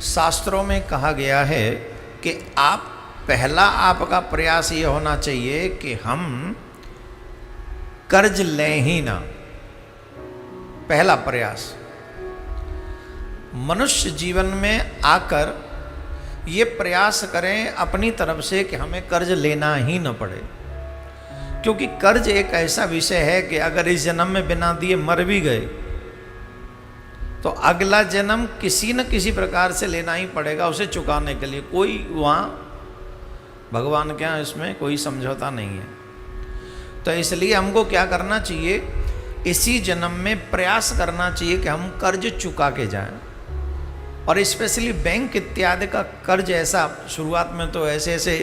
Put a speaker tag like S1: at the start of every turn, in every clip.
S1: शास्त्रों में कहा गया है कि पहला आपका प्रयास ये होना चाहिए कि हम कर्ज लें ही ना। पहला प्रयास मनुष्य जीवन में आकर ये प्रयास करें अपनी तरफ से कि हमें कर्ज लेना ही न पड़े, क्योंकि कर्ज एक ऐसा विषय है कि अगर इस जन्म में बिना दिए मर भी गए तो अगला जन्म किसी न किसी प्रकार से लेना ही पड़ेगा उसे चुकाने के लिए। कोई वहाँ भगवान के यहाँ इसमें कोई समझौता नहीं है। तो इसलिए हमको क्या करना चाहिए, इसी जन्म में प्रयास करना चाहिए कि हम कर्ज चुका के जाएं। और स्पेशली बैंक इत्यादि का कर्ज ऐसा शुरुआत में तो ऐसे ऐसे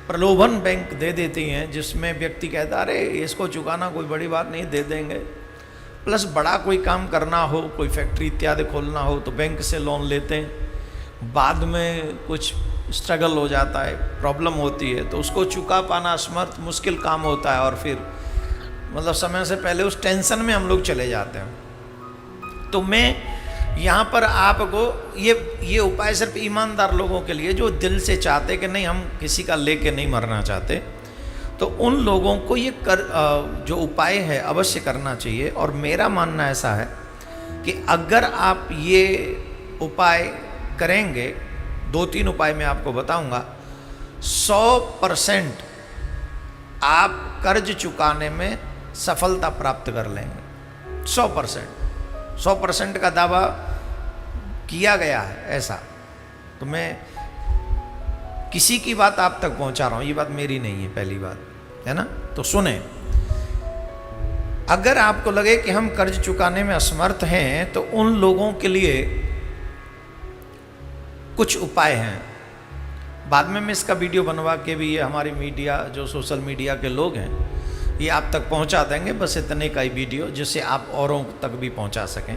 S1: प्रलोभन बैंक दे देती हैं जिसमें व्यक्ति कहता अरे इसको चुकाना कोई बड़ी बात नहीं, दे देंगे। प्लस बड़ा कोई काम करना हो, कोई फैक्ट्री इत्यादि खोलना हो तो बैंक से लोन लेते हैं, बाद में कुछ स्ट्रगल हो जाता है, प्रॉब्लम होती है तो उसको चुका पाना असमर्थ मुश्किल काम होता है और फिर मतलब समय से पहले उस टेंशन में हम लोग चले जाते हैं। तो मैं यहाँ पर आपको ये उपाय सिर्फ ईमानदार लोगों के लिए जो दिल से चाहते कि नहीं हम किसी का लेके नहीं मरना चाहते, तो उन लोगों को ये जो उपाय है अवश्य करना चाहिए। और मेरा मानना ऐसा है कि अगर आप ये उपाय करेंगे, 2-3 उपाय मैं आपको बताऊंगा, 100% आप कर्ज चुकाने में सफलता प्राप्त कर लेंगे। 100% का दावा किया गया है ऐसा। तो मैं किसी की बात आप तक पहुंचा रहा हूं, ये बात मेरी नहीं है, पहली बात है ना। तो सुने, अगर आपको लगे कि हम कर्ज चुकाने में असमर्थ हैं तो उन लोगों के लिए कुछ उपाय हैं। बाद में मैं इसका वीडियो बनवा के भी ये हमारी मीडिया जो सोशल मीडिया के लोग हैं ये आप तक पहुंचा देंगे, बस इतने का ही वीडियो जिससे आप औरों तक भी पहुंचा सकें।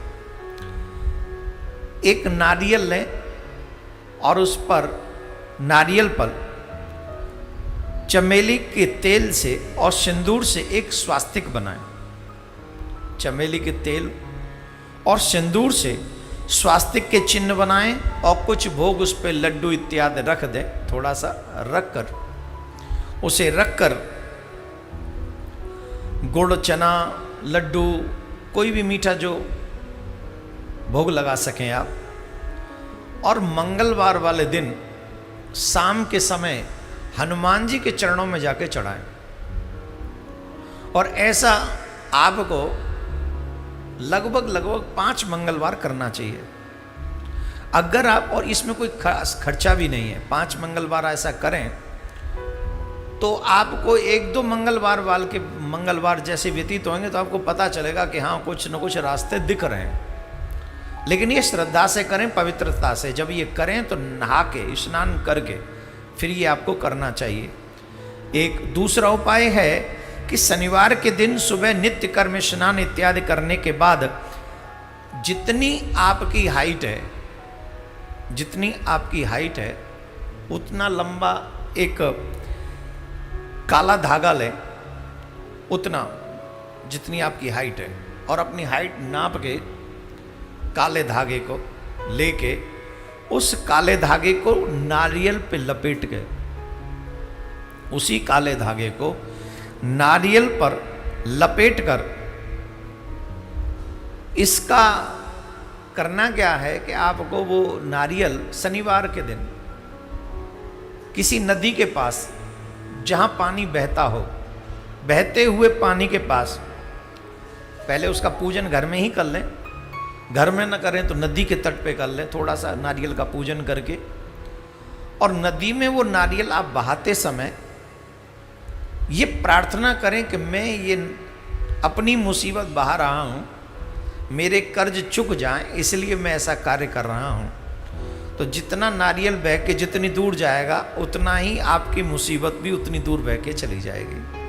S1: एक नारियल लें और उस पर नारियल पर चमेली के तेल से और सिंदूर से एक स्वास्तिक बनाएं। चमेली के तेल और सिंदूर से स्वास्तिक के चिन्ह बनाएं और कुछ भोग उस पर लड्डू इत्यादि रख दें। थोड़ा सा रख कर उसे रख कर गुड़, चना, लड्डू, कोई भी मीठा जो भोग लगा सकें आप, और मंगलवार वाले दिन शाम के समय हनुमान जी के चरणों में जाके चढ़ाएं। और ऐसा आपको लगभग 5 मंगलवार करना चाहिए। अगर आप, और इसमें कोई खास खर्चा भी नहीं है, 5 मंगलवार ऐसा करें तो आपको 1-2 मंगलवार जैसे व्यतीत होंगे तो आपको पता चलेगा कि हाँ कुछ न कुछ रास्ते दिख रहे हैं। लेकिन ये श्रद्धा से करें, पवित्रता से। जब ये करें तो नहा के, स्नान करके फिर ये आपको करना चाहिए। एक दूसरा उपाय है कि शनिवार के दिन सुबह नित्य कर्म स्नान इत्यादि करने के बाद जितनी आपकी हाइट है उतना लंबा एक काला धागा लें, उतना जितनी आपकी हाइट है, और अपनी हाइट नाप के काले धागे को लेके उस काले धागे को नारियल पे लपेट के, उसी काले धागे को नारियल पर लपेट कर, इसका करना क्या है कि आपको वो नारियल शनिवार के दिन किसी नदी के पास जहाँ पानी बहता हो, बहते हुए पानी के पास पहले उसका पूजन घर में ही कर लें। घर में न करें तो नदी के तट पे कर लें, थोड़ा सा नारियल का पूजन करके। और नदी में वो नारियल आप बहाते समय ये प्रार्थना करें कि मैं ये अपनी मुसीबत बहा रहा हूँ, मेरे कर्ज चुक जाएं, इसलिए मैं ऐसा कार्य कर रहा हूँ। तो जितना नारियल बह के जितनी दूर जाएगा उतना ही आपकी मुसीबत भी उतनी दूर बह के चली जाएगी।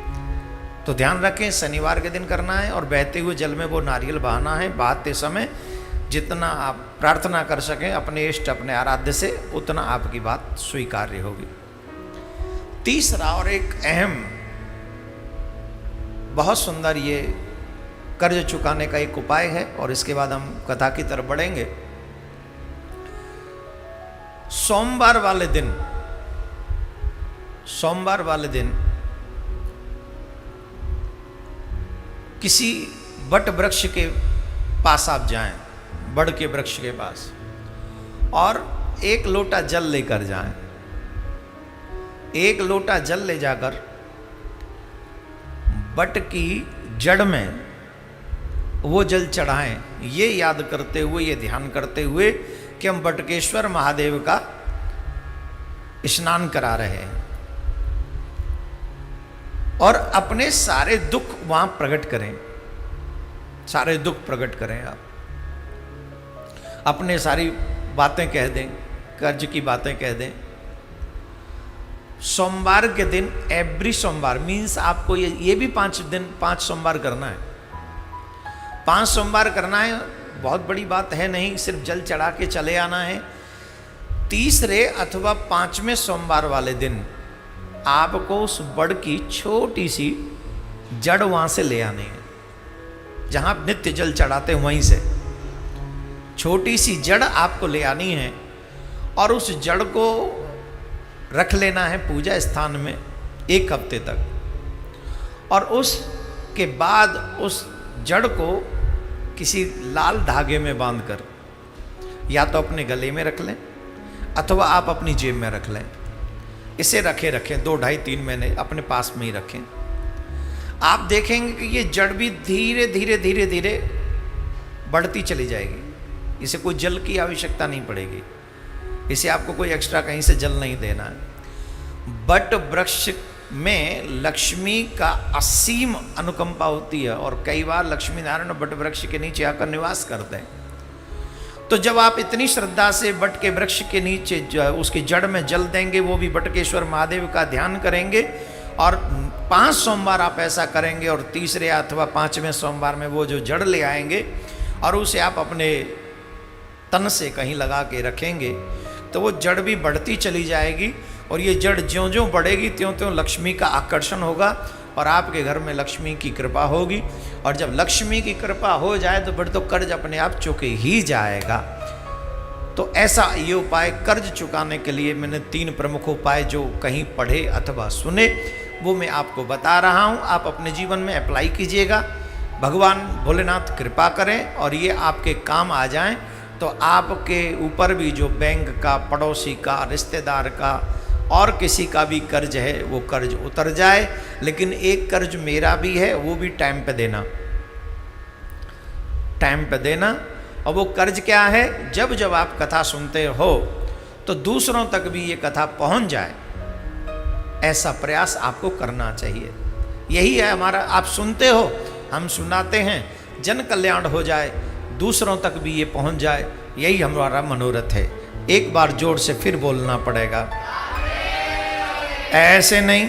S1: तो ध्यान रखें, शनिवार के दिन करना है और बहते हुए जल में वो नारियल बहाना है। बहाते समय जितना आप प्रार्थना कर सकें अपने इष्ट, अपने आराध्य से, उतना आपकी बात स्वीकार्य होगी। तीसरा और एक अहम, बहुत सुंदर ये कर्ज चुकाने का एक उपाय है और इसके बाद हम कथा की तरफ बढ़ेंगे। सोमवार वाले दिन किसी बट वृक्ष के पास आप जाएं, बड़ के वृक्ष के पास, और 1 लोटा जल लेकर जाएं। 1 लोटा जल ले जाकर बट की जड़ में वो जल चढ़ाएं, ये याद करते हुए, ये ध्यान करते हुए कि हम बटकेश्वर महादेव का स्नान करा रहे हैं, और अपने सारे दुख वहां प्रकट करें। सारे दुख प्रकट करें, आप अपने सारी बातें कह दें, कर्ज की बातें कह दें। सोमवार के दिन, एवरी सोमवार मीन्स आपको ये भी 5 सोमवार करना है। 5 सोमवार करना है, बहुत बड़ी बात है नहीं, सिर्फ जल चढ़ा के चले आना है। तीसरे अथवा 5वें सोमवार वाले दिन आपको उस बड़ की छोटी सी जड़ वहां से ले आनी है, जहां आप नित्य जल चढ़ाते हैं वहीं से छोटी सी जड़ आपको ले आनी है, और उस जड़ को रख लेना है पूजा स्थान में 1 हफ्ते तक। और उसके बाद उस जड़ को किसी लाल धागे में बांधकर या तो अपने गले में रख लें अथवा आप अपनी जेब में रख लें। इसे रखें 2, 2.5, 3 महीने अपने पास में ही रखें। आप देखेंगे कि ये जड़ भी धीरे धीरे बढ़ती चली जाएगी। इसे कोई जल की आवश्यकता नहीं पड़ेगी, इसे आपको कोई एक्स्ट्रा कहीं से जल नहीं देना है। बट वृक्ष में लक्ष्मी का असीम अनुकंपा होती है, और कई बार लक्ष्मी नारायण बट वृक्ष के नीचे आकर निवास करते हैं। तो जब आप इतनी श्रद्धा से बट के वृक्ष के नीचे उसकी जड़ में जल देंगे, वो भी बटकेश्वर महादेव का ध्यान करेंगे, और 5 सोमवार आप ऐसा करेंगे, और तीसरे अथवा 5वें सोमवार में वो जो जड़ ले आएंगे और उसे आप अपने तन से कहीं लगा के रखेंगे, तो वो जड़ भी बढ़ती चली जाएगी। और ये जड़ ज्यों ज्यों बढ़ेगी त्यों त्यों लक्ष्मी का आकर्षण होगा, और आपके घर में लक्ष्मी की कृपा होगी। और जब लक्ष्मी की कृपा हो जाए तो फिर तो कर्ज अपने आप चुके ही जाएगा। तो ऐसा ये उपाय कर्ज चुकाने के लिए मैंने 3 प्रमुख उपाय जो कहीं पढ़े अथवा सुने वो मैं आपको बता रहा हूँ। आप अपने जीवन में अप्लाई कीजिएगा, भगवान भोलेनाथ कृपा करें और ये आपके काम आ जाएं, तो आपके ऊपर भी जो बैंक का, पड़ोसी का, रिश्तेदार का और किसी का भी कर्ज है वो कर्ज उतर जाए। लेकिन एक कर्ज मेरा भी है, वो भी टाइम पे देना, टाइम पे देना। और वो कर्ज क्या है? जब जब आप कथा सुनते हो तो दूसरों तक भी ये कथा पहुंच जाए, ऐसा प्रयास आपको करना चाहिए। यही है हमारा, आप सुनते हो, हम सुनाते हैं, जन कल्याण हो जाए, दूसरों तक भी ये पहुंच जाए, यही हमारा मनोरथ है। एक बार जोर से फिर बोलना पड़ेगा, ऐसे नहीं।